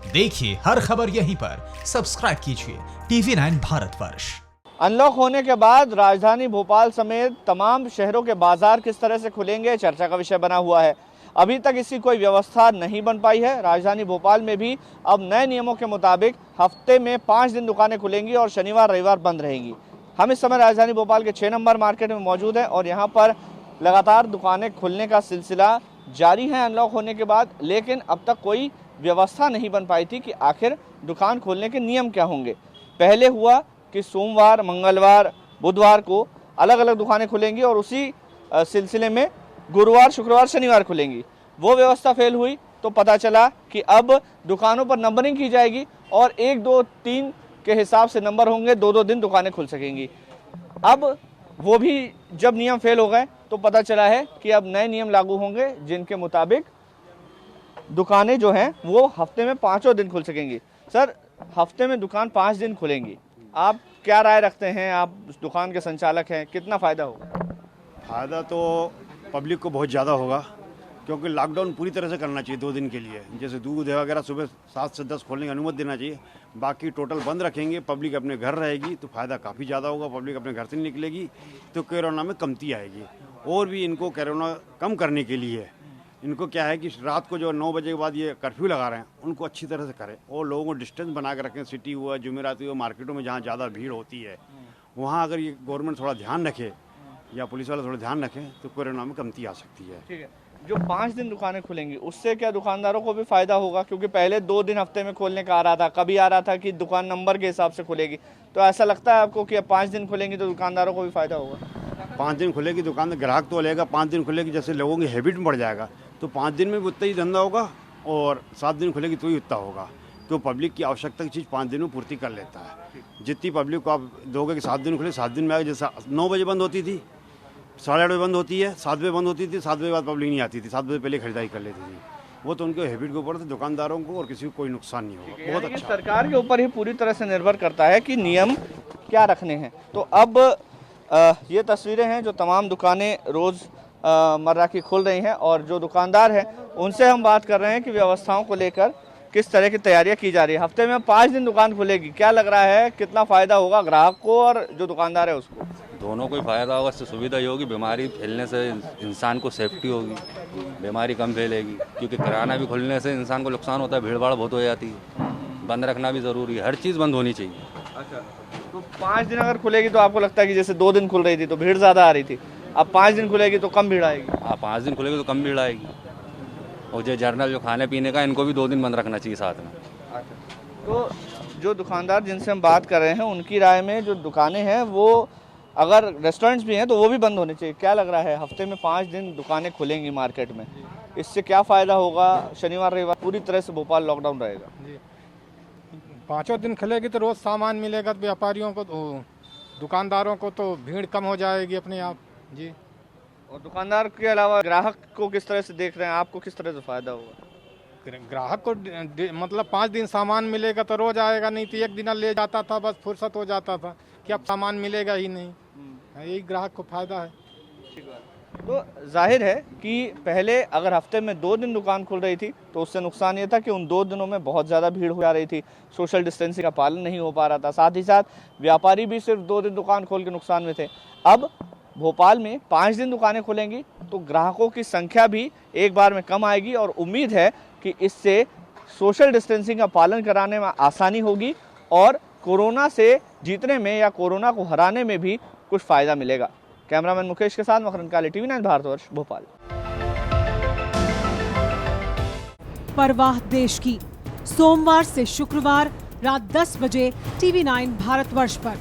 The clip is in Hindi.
देखिए हर खबर यहीं पर, सब्सक्राइब कीजिए TV9 भारतवर्ष। अनलॉक होने के बाद राजधानी भोपाल समेत तमाम शहरों के बाजार किस तरह से खुलेंगे, चर्चा का विषय बना हुआ है। अभी तक इसकी कोई व्यवस्था नहीं बन पाई है। राजधानी भोपाल में भी अब नए नियमों के मुताबिक हफ्ते में 5 दिन दुकानें खुलेंगी और शनिवार रविवार बंद रहेंगी। हम इस समय राजधानी भोपाल के 6 नंबर मार्केट में मौजूद हैं और यहाँ पर लगातार दुकानें खुलने का सिलसिला जारी है अनलॉक होने के बाद, लेकिन अब तक कोई व्यवस्था नहीं बन पाई थी कि आखिर दुकान खोलने के नियम क्या होंगे। पहले हुआ कि सोमवार, मंगलवार, बुधवार को अलग अलग दुकानें खुलेंगी और उसी सिलसिले में गुरुवार, शुक्रवार, शनिवार खुलेंगी। वो व्यवस्था फेल हुई तो पता चला कि अब दुकानों पर नंबरिंग की जाएगी और 1, 2, 3 के हिसाब से नंबर होंगे, 2-2 दिन दुकानें खुल सकेंगी। अब वो भी जब नियम फेल हो गए तो पता चला है कि अब नए नियम लागू होंगे जिनके मुताबिक दुकानें जो हैं वो हफ्ते में 5 दिन खुल सकेंगी। सर, हफ्ते में दुकान 5 दिन खुलेंगी, आप क्या राय रखते हैं? आप दुकान के संचालक हैं, कितना फ़ायदा होगा? फ़ायदा तो पब्लिक को बहुत ज़्यादा होगा, क्योंकि लॉकडाउन पूरी तरह से करना चाहिए 2 दिन के लिए। जैसे दूध है वगैरह सुबह 7 से 10 खोलने की अनुमति देना चाहिए, बाकी टोटल बंद रखेंगे। पब्लिक अपने घर रहेगी तो फ़ायदा काफ़ी ज़्यादा होगा। पब्लिक अपने घर से नहीं निकलेगी तो कोरोना में कमती आएगी। और भी इनको कोरोना कम करने के लिए इनको क्या है कि रात को जो 9 बजे के बाद ये कर्फ्यू लगा रहे हैं उनको अच्छी तरह से करें और लोगों को डिस्टेंस बना के रखें। सिटी हुआ, जुमेरात हुआ, मार्केटों में जहाँ ज़्यादा भीड़ होती है वहाँ अगर ये गवर्नमेंट थोड़ा ध्यान रखे या पुलिस वाले थोड़ा ध्यान रखें तो कोरोना में कमती आ सकती है। ठीक है, जो 5 दिन दुकानें खुलेंगी उससे क्या दुकानदारों को भी फायदा होगा? क्योंकि पहले 2 दिन हफ्ते में खोलने का आ रहा था, कभी आ रहा था कि दुकान नंबर के हिसाब से खुलेगी, तो ऐसा लगता है आपको कि अब 5 दिन खुलेंगी तो दुकानदारों को भी फायदा होगा? 5 दिन खुलेगी दुकान तो ग्राहक तो लेगा, 5 दिन खुलेगी जैसे लोगों की हैबिट बढ़ जाएगा तो 5 दिन में भी उतना ही धंधा होगा और 7 दिन खुलेगी तो ही उतना होगा, क्यों पब्लिक की आवश्यकता की चीज़ 5 दिन में पूर्ति कर लेता है। जितनी पब्लिक को आप दोगे कि 7 दिन खुले, 7 दिन में आगे जैसे 9 बजे बंद होती थी, 8:30 बजे बंद होती है, 7 बजे बंद होती थी, 7 बजे बाद पब्लिक नहीं आती थी, 7 बजे पहले खरीदारी कर लेती थी। वो तो उनके हैबिट के ऊपर, दुकानदारों को और किसी को कोई नुकसान नहीं होगा। बहुत अच्छा, सरकार के ऊपर ही पूरी तरह से निर्भर करता है कि नियम क्या रखने हैं। तो अब ये तस्वीरें हैं जो तमाम दुकानें रोज़ मर्रा की खुल रही हैं और जो दुकानदार हैं उनसे हम बात कर रहे हैं कि व्यवस्थाओं को लेकर किस तरह की तैयारियां की जा रही है। हफ्ते में 5 दिन दुकान खुलेगी, क्या लग रहा है कितना फ़ायदा होगा ग्राहक को और जो दुकानदार है उसको? दोनों को ही फायदा होगा। इससे सुविधा ही होगी, बीमारी फैलने से इंसान को सेफ्टी होगी, बीमारी कम फैलेगी। क्योंकि किराना भी खुलने से इंसान को नुकसान होता है, भीड़ भाड़ बहुत हो जाती है, बंद रखना भी ज़रूरी है, हर चीज़ बंद होनी चाहिए। अच्छा, तो 5 दिन अगर खुलेगी तो आपको लगता है कि जैसे 2 दिन खुल रही थी तो भीड़ ज़्यादा आ रही थी, अब 5 दिन खुलेगी तो कम भीड़ आएगी? हाँ, 5 दिन खुलेगी तो कम भीड़ आएगी। और जो जर्नल जो खाने पीने का, इनको भी 2 दिन बंद रखना चाहिए साथ में। अच्छा, तो जो दुकानदार जिनसे हम बात कर रहे हैं उनकी राय में जो दुकानें हैं वो, अगर रेस्टोरेंट्स भी हैं तो वो भी बंद होने चाहिए। क्या लग रहा है, हफ्ते में 5 दिन दुकानें खुलेंगी मार्केट में, इससे क्या फ़ायदा होगा? शनिवार रविवार पूरी तरह से भोपाल लॉकडाउन रहेगा। जी, 5 दिन खुलेगी तो रोज़ सामान मिलेगा, तो व्यापारियों को, दुकानदारों को तो भीड़ कम हो जाएगी अपने आप। जी, और दुकानदार के अलावा ग्राहक को किस तरह से देख रहे हैं, आपको किस तरह से फ़ायदा होगा? ग्राहक को मतलब 5 दिन सामान मिलेगा तो रोज़ आएगा, नहीं तो एक दिन ले जाता था, बस फुर्सत हो जाता था कि अब सामान मिलेगा ही नहीं। यही ग्राहक को फायदा है। तो जाहिर है कि पहले अगर हफ्ते में 2 दिन दुकान खुल रही थी तो उससे नुकसान ये था कि उन 2 दिनों में बहुत ज़्यादा भीड़ हो जा रही थी, सोशल डिस्टेंसिंग का पालन नहीं हो पा रहा था, साथ ही साथ व्यापारी भी सिर्फ 2 दिन दुकान खोल के नुकसान में थे। अब भोपाल में 5 दिन दुकानें खुलेंगी तो ग्राहकों की संख्या भी एक बार में कम आएगी और उम्मीद है कि इससे सोशल डिस्टेंसिंग का पालन कराने में आसानी होगी और कोरोना से जीतने में या कोरोना को हराने में भी कुछ फ़ायदा मिलेगा। कैमरामैन मुकेश के साथ मकरंद काले, TV9 भारतवर्ष, भोपाल। परवाह देश की, सोमवार से शुक्रवार रात 10 बजे TV9 भारतवर्ष पर।